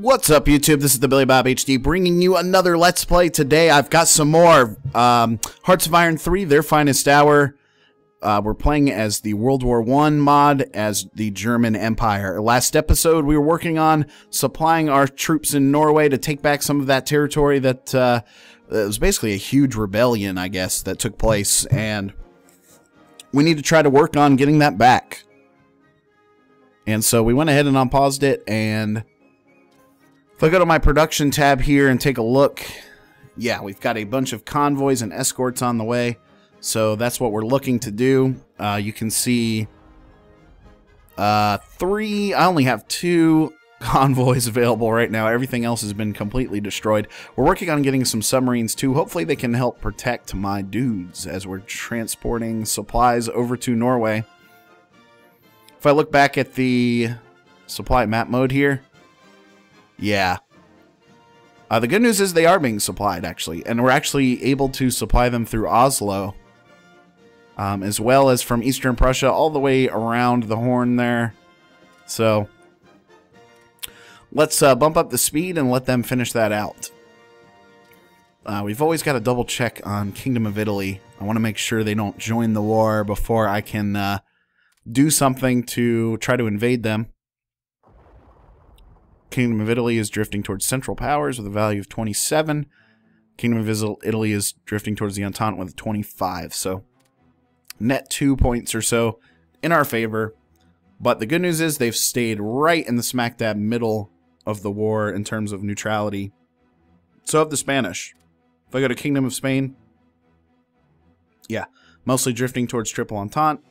What's up, YouTube? This is TheBillyBobHD bringing you another Let's Play. Today I've got some more Hearts of Iron 3, Their Finest Hour. We're playing as the World War I mod as the German Empire. Last episode we were working on supplying our troops in Norway to take back some of that territory that it was basically a huge rebellion, I guess, that took place, and we need to try to work on getting that back. And so we went ahead and unpaused it, and if I go to my production tab here and take a look, yeah, we've got a bunch of convoys and escorts on the way. So that's what we're looking to do. You can see I only have 2 convoys available right now. Everything else has been completely destroyed. We're working on getting some submarines too. Hopefully they can help protect my dudes as we're transporting supplies over to Norway. If I look back at the supply map mode here, yeah. The good news is they are being supplied, actually. And we're actually able to supply them through Oslo. As well as from Eastern Prussia all the way around the Horn there. So, let's bump up the speed and let them finish that out. We've always got to double check on Kingdom of Italy. I want to make sure they don't join the war before I can do something to try to invade them. Kingdom of Italy is drifting towards Central Powers with a value of 27. Kingdom of Italy is drifting towards the Entente with 25. So, net 2 points or so in our favor. But the good news is they've stayed right in the smack dab middle of the war in terms of neutrality. So have the Spanish. If I go to Kingdom of Spain, yeah, mostly drifting towards Triple Entente.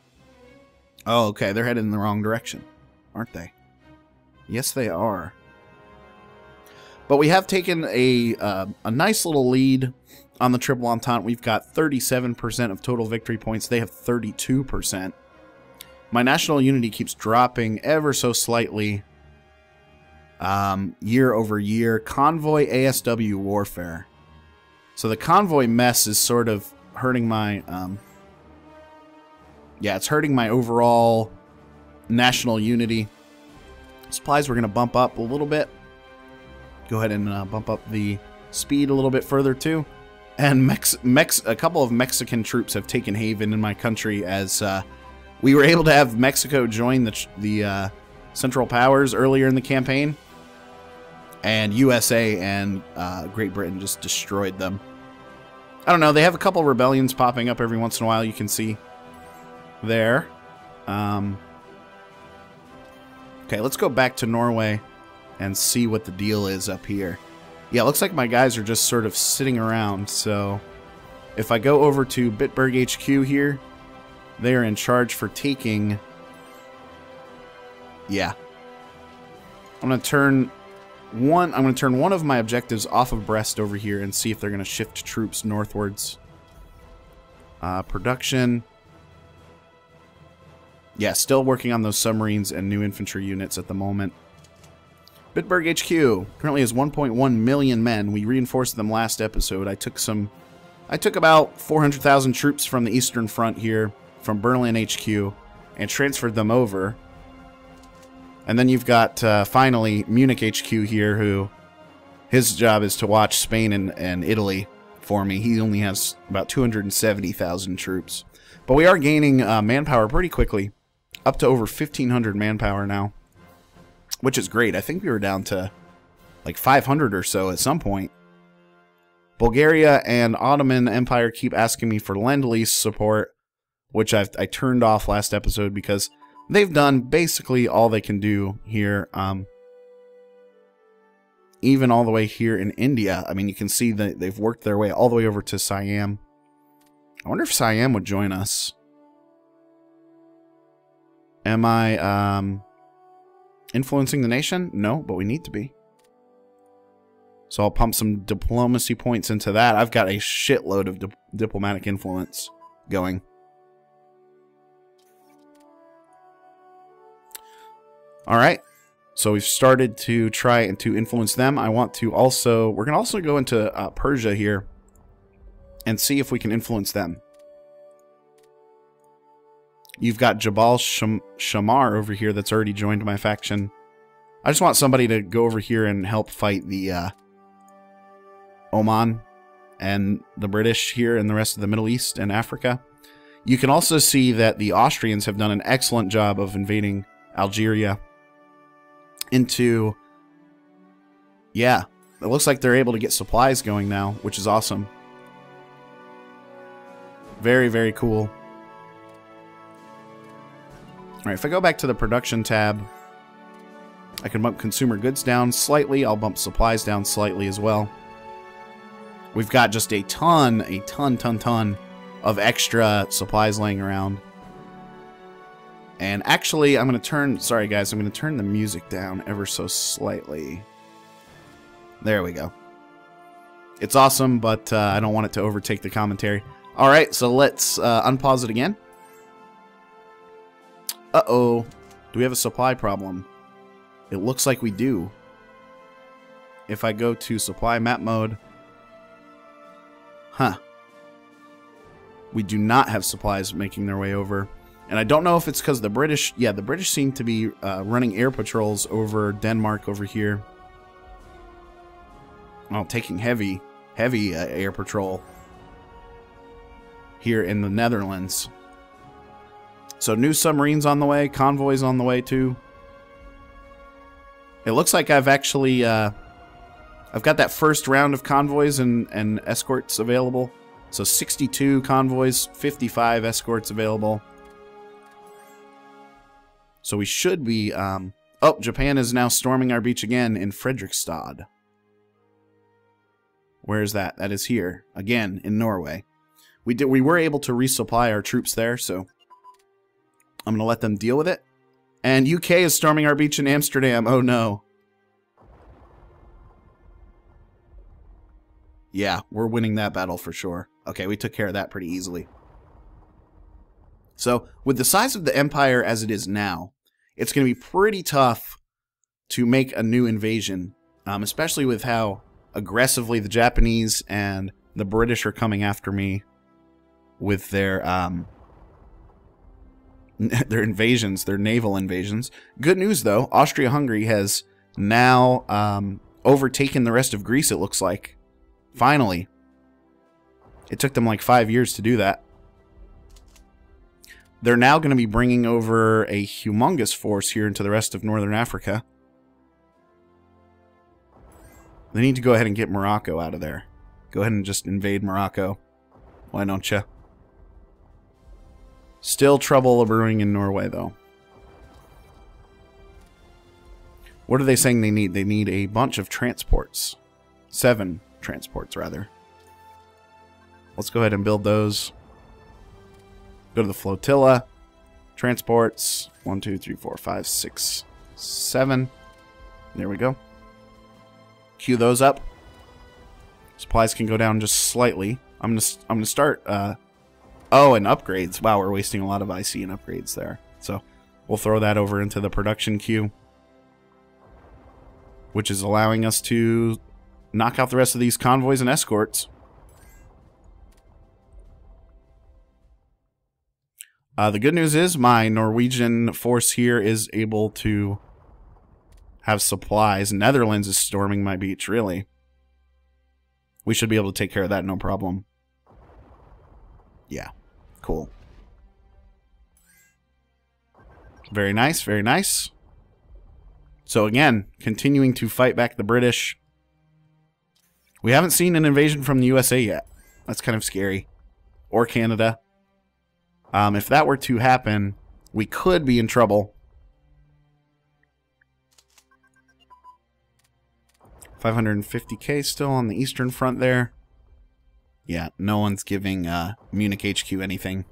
Oh, okay, they're headed in the wrong direction, aren't they? Yes, they are. But we have taken a nice little lead on the Triple Entente. We've got 37% of total victory points. They have 32%. My national unity keeps dropping ever so slightly year over year. Convoy ASW warfare. So the convoy mess is sort of hurting my... yeah, it's hurting my overall national unity. Supplies we're going to bump up a little bit. Go ahead and bump up the speed a little bit further too. And a couple of Mexican troops have taken haven in my country as we were able to have Mexico join the Central Powers earlier in the campaign. And USA and Great Britain just destroyed them. I don't know, they have a couple rebellions popping up every once in a while, you can see there. Okay, let's go back to Norway and see what the deal is up here. Yeah, it looks like my guys are just sort of sitting around, so if I go over to Bitburg HQ here, they are in charge for taking... Yeah. I'm going to turn one of my objectives off of Brest over here and see if they're going to shift troops northwards. Production. Yeah, still working on those submarines and new infantry units at the moment. Bitburg HQ currently has 1.1 million men. We reinforced them last episode. I took about 400,000 troops from the Eastern Front here, from Berlin HQ, and transferred them over. And then you've got, finally, Munich HQ here, who his job is to watch Spain and Italy for me. He only has about 270,000 troops. But we are gaining manpower pretty quickly, up to over 1,500 manpower now. Which is great. I think we were down to like 500 or so at some point. Bulgaria and Ottoman Empire keep asking me for Lend-Lease support, which I turned off last episode because they've done basically all they can do here. Even all the way here in India. I mean, you can see that they've worked their way all the way over to Siam. I wonder if Siam would join us. Am I... influencing the nation? No, but we need to be. So I'll pump some diplomacy points into that. I've got a shitload of diplomatic influence going. Alright. So we've started to try and to influence them. I want to also... We're going to also go into Persia here and see if we can influence them. You've got Jabal Shamar over here that's already joined my faction. I just want somebody to go over here and help fight the Oman and the British here and the rest of the Middle East and Africa. You can also see that the Austrians have done an excellent job of invading Algeria into... Yeah, it looks like they're able to get supplies going now, which is awesome. Very, very cool. Alright, if I go back to the production tab, I can bump consumer goods down slightly. I'll bump supplies down slightly as well. We've got just a ton of extra supplies laying around. And actually, I'm going to turn... Sorry, guys. I'm going to turn the music down ever so slightly. There we go. It's awesome, but I don't want it to overtake the commentary. Alright, so let's unpause it again. Uh-oh. Do we have a supply problem? It looks like we do. If I go to supply map mode... Huh. We do not have supplies making their way over. And I don't know if it's because the British... Yeah, the British seem to be running air patrols over Denmark over here. Well, taking heavy air patrol here in the Netherlands. So new submarines on the way, convoys on the way too. It looks like I've actually I've got that first round of convoys and escorts available. So 62 convoys, 55 escorts available. So we should be oh, Japan is now storming our beach again in Fredrikstad. Where is that? That is here. Again, in Norway. We were able to resupply our troops there, so I'm going to let them deal with it. And UK is storming our beach in Amsterdam. Oh, no. Yeah, we're winning that battle for sure. Okay, we took care of that pretty easily. So, with the size of the empire as it is now, it's going to be pretty tough to make a new invasion, especially with how aggressively the Japanese and the British are coming after me with their invasions, their naval invasions. Good news, though. Austria-Hungary has now overtaken the rest of Greece, it looks like. Finally. It took them like 5 years to do that. They're now going to be bringing over a humongous force here into the rest of northern Africa. They need to go ahead and get Morocco out of there. Go ahead and just invade Morocco. Why don't you? Still trouble brewing in Norway, though. What are they saying they need? They need a bunch of transports. 7 transports, rather. Let's go ahead and build those. Go to the flotilla. Transports. 1, 2, 3, 4, 5, 6, 7. There we go. Queue those up. Supplies can go down just slightly. I'm gonna start. Oh, and upgrades. Wow, we're wasting a lot of IC and upgrades there. So we'll throw that over into the production queue, which is allowing us to knock out the rest of these convoys and escorts. The good news is my Norwegian force here is able to have supplies. Netherlands is storming my beach, really. We should be able to take care of that, no problem. Yeah, cool. Very nice, very nice. So again, continuing to fight back the British. We haven't seen an invasion from the USA yet. That's kind of scary. Or Canada. If that were to happen, we could be in trouble. 550k still on the Eastern Front there. Yeah, no one's giving Munich HQ anything.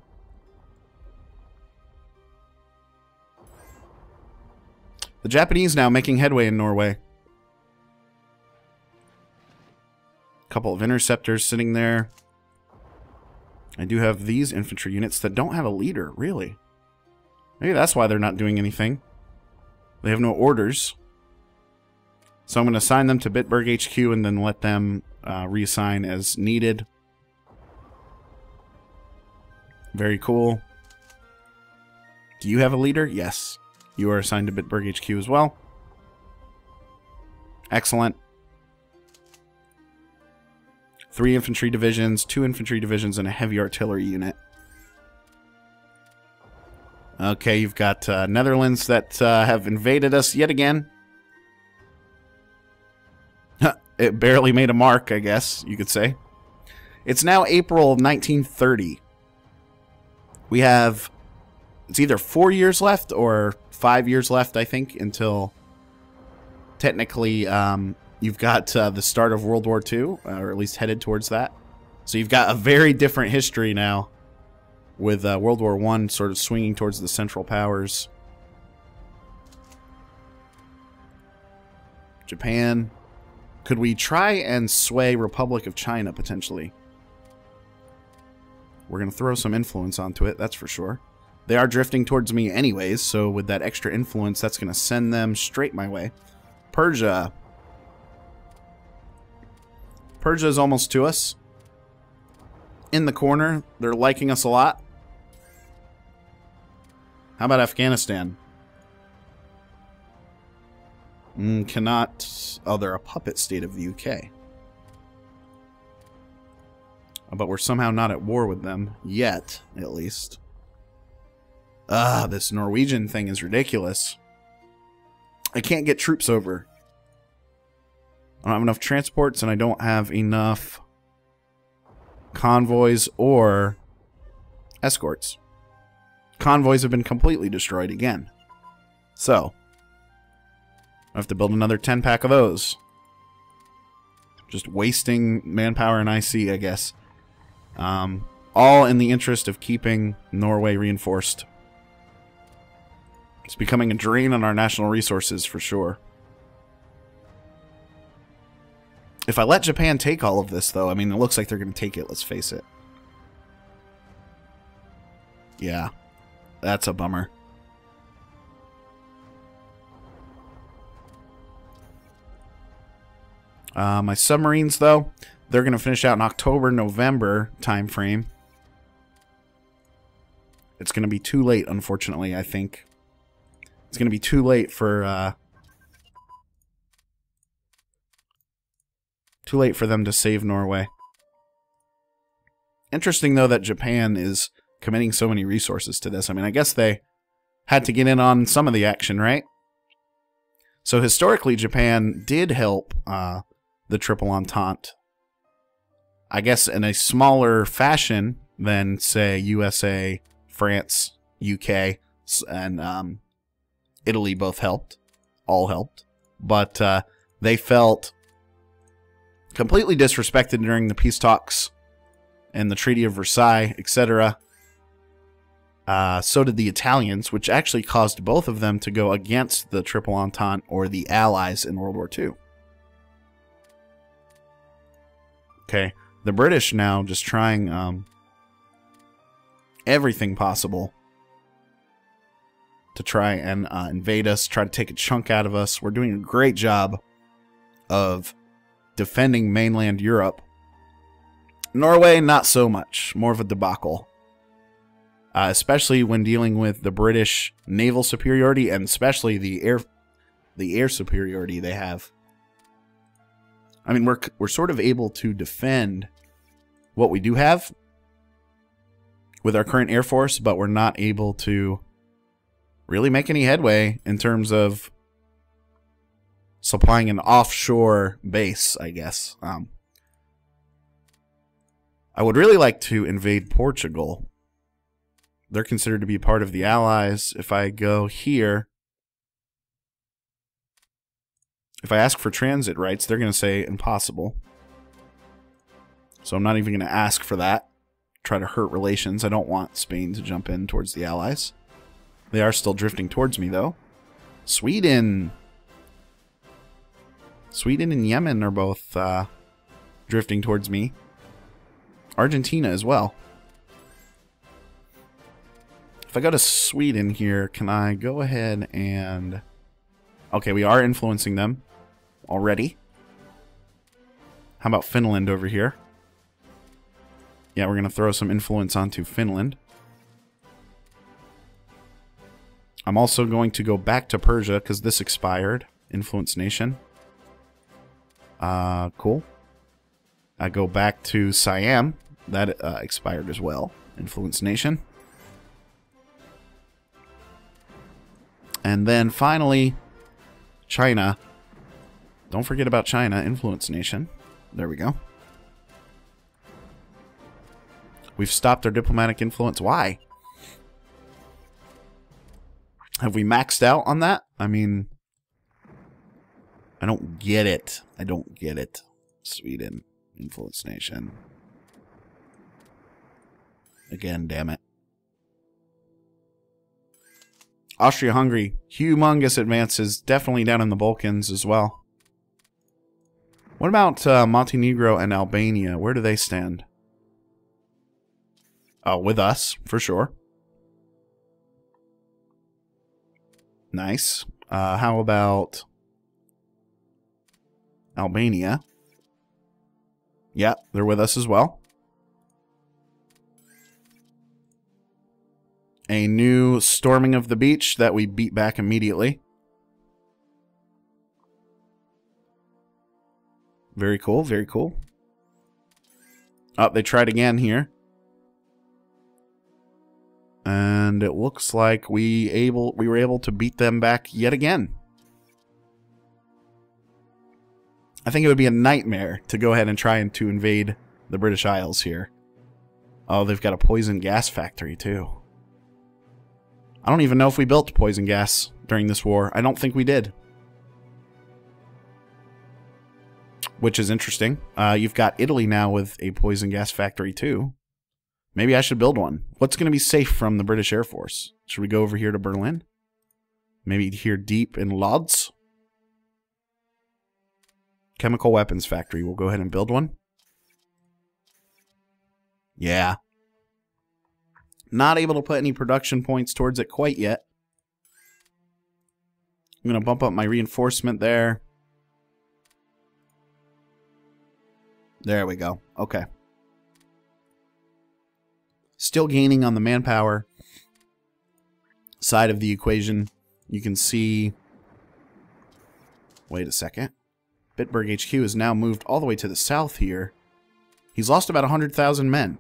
The Japanese now making headway in Norway. Couple of interceptors sitting there. I do have these infantry units that don't have a leader, really. Maybe that's why they're not doing anything. They have no orders. So I'm going to assign them to Bitburg HQ and then let them reassign as needed. Very cool. Do you have a leader? Yes. You are assigned to Bitburg HQ as well. Excellent. 3 infantry divisions, 2 infantry divisions, and a heavy artillery unit. Okay, you've got Netherlands that have invaded us yet again. It barely made a mark, I guess you could say. It's now April of 1930. We have, it's either 4 years left or 5 years left, I think, until technically you've got the start of World War II, or at least headed towards that. So you've got a very different history now, with World War I sort of swinging towards the Central Powers. Japan. Could we try and sway Republic of China, potentially? We're going to throw some influence onto it, that's for sure. They are drifting towards me anyways, so with that extra influence, that's going to send them straight my way. Persia. Persia is almost to us. In the corner. They're liking us a lot. How about Afghanistan? Cannot... Oh, they're a puppet state of the UK. But we're somehow not at war with them. Yet, at least. This Norwegian thing is ridiculous. I can't get troops over. I don't have enough transports, and I don't have enough convoys or escorts. Convoys have been completely destroyed again. So, I have to build another 10-pack of those. Just wasting manpower and IC, I guess. All in the interest of keeping Norway reinforced. It's becoming a drain on our national resources, for sure. If I let Japan take all of this, though, I mean, it looks like they're going to take it, let's face it. Yeah, that's a bummer. My submarines, though, they're going to finish out in October, November time frame. It's going to be too late, unfortunately, I think. It's going to be too late for them to save Norway. Interesting, though, that Japan is committing so many resources to this. I mean, I guess they had to get in on some of the action, right? So historically, Japan did help the Triple Entente, I guess, in a smaller fashion than, say, USA, France, UK, and Italy both helped. All helped. But they felt completely disrespected during the peace talks and the Treaty of Versailles, etc. So did the Italians, which actually caused both of them to go against the Triple Entente or the Allies in World War II. Okay, the British now just trying everything possible to try and invade us, try to take a chunk out of us. We're doing a great job of defending mainland Europe. Norway, not so much. More of a debacle. Especially when dealing with the British naval superiority and especially the air superiority they have. I mean, we're sort of able to defend what we do have with our current Air Force, but we're not able to really make any headway in terms of supplying an offshore base, I guess. I would really like to invade Portugal. They're considered to be part of the Allies. If I go here, if I ask for transit rights, they're going to say impossible. So I'm not even going to ask for that. Try to hurt relations. I don't want Spain to jump in towards the Allies. They are still drifting towards me, though. Sweden. Sweden and Yemen are both drifting towards me. Argentina as well. If I go to Sweden here, can I go ahead and... Okay, we are influencing them already. How about Finland over here? Yeah, we're going to throw some influence onto Finland. I'm also going to go back to Persia because this expired. Influence nation. Cool. I go back to Siam. That expired as well. Influence Nation. And then finally, China. Don't forget about China. Influence Nation. There we go. We've stopped our diplomatic influence. Why? Have we maxed out on that? I mean, I don't get it. I don't get it. Sweden. Influence Nation. Again, damn it. Austria-Hungary. Humongous advances. Definitely down in the Balkans as well. What about Montenegro and Albania? Where do they stand? Oh, with us, for sure. Nice. How about Albania? Yeah, they're with us as well. A new storming of the beach that we beat back immediately. Very cool, very cool. Oh, they tried again here. And it looks like we were able to beat them back yet again. I think it would be a nightmare to go ahead and try and to invade the British Isles here. Oh, they've got a poison gas factory too. I don't even know if we built poison gas during this war. I don't think we did. Which is interesting. You've got Italy now with a poison gas factory too. Maybe I should build one. What's going to be safe from the British Air Force? Should we go over here to Berlin? Maybe here deep in Lodz? Chemical weapons factory. We'll go ahead and build one. Yeah. Not able to put any production points towards it quite yet. I'm going to bump up my reinforcement there. There we go. Okay. Still gaining on the manpower side of the equation. You can see... Wait a second. Bitburg HQ has now moved all the way to the south here. He's lost about 100,000 men.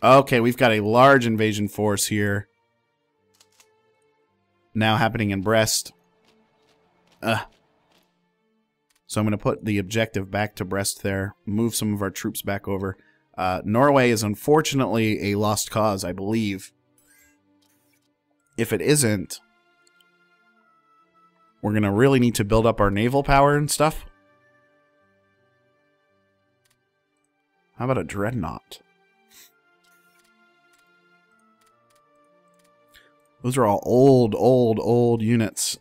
Okay, we've got a large invasion force here. Now happening in Brest. So I'm going to put the objective back to Brest there. Move some of our troops back over. Norway is unfortunately a lost cause, I believe. If it isn't, we're going to really need to build up our naval power and stuff. How about a dreadnought? Those are all old units.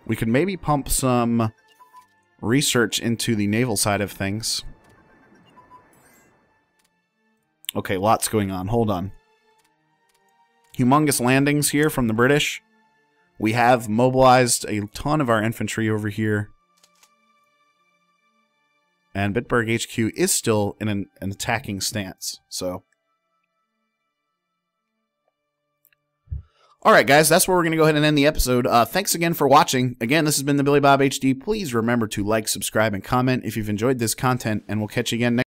We could maybe pump some research into the naval side of things. Okay, lots going on. Hold on. Humongous landings here from the British. We have mobilized a ton of our infantry over here. And Bitburg HQ is still in an attacking stance. So, alright guys, that's where we're going to go ahead and end the episode. Thanks again for watching. Again, this has been the Billy Bob HD. Please remember to like, subscribe, and comment if you've enjoyed this content. And we'll catch you again next time.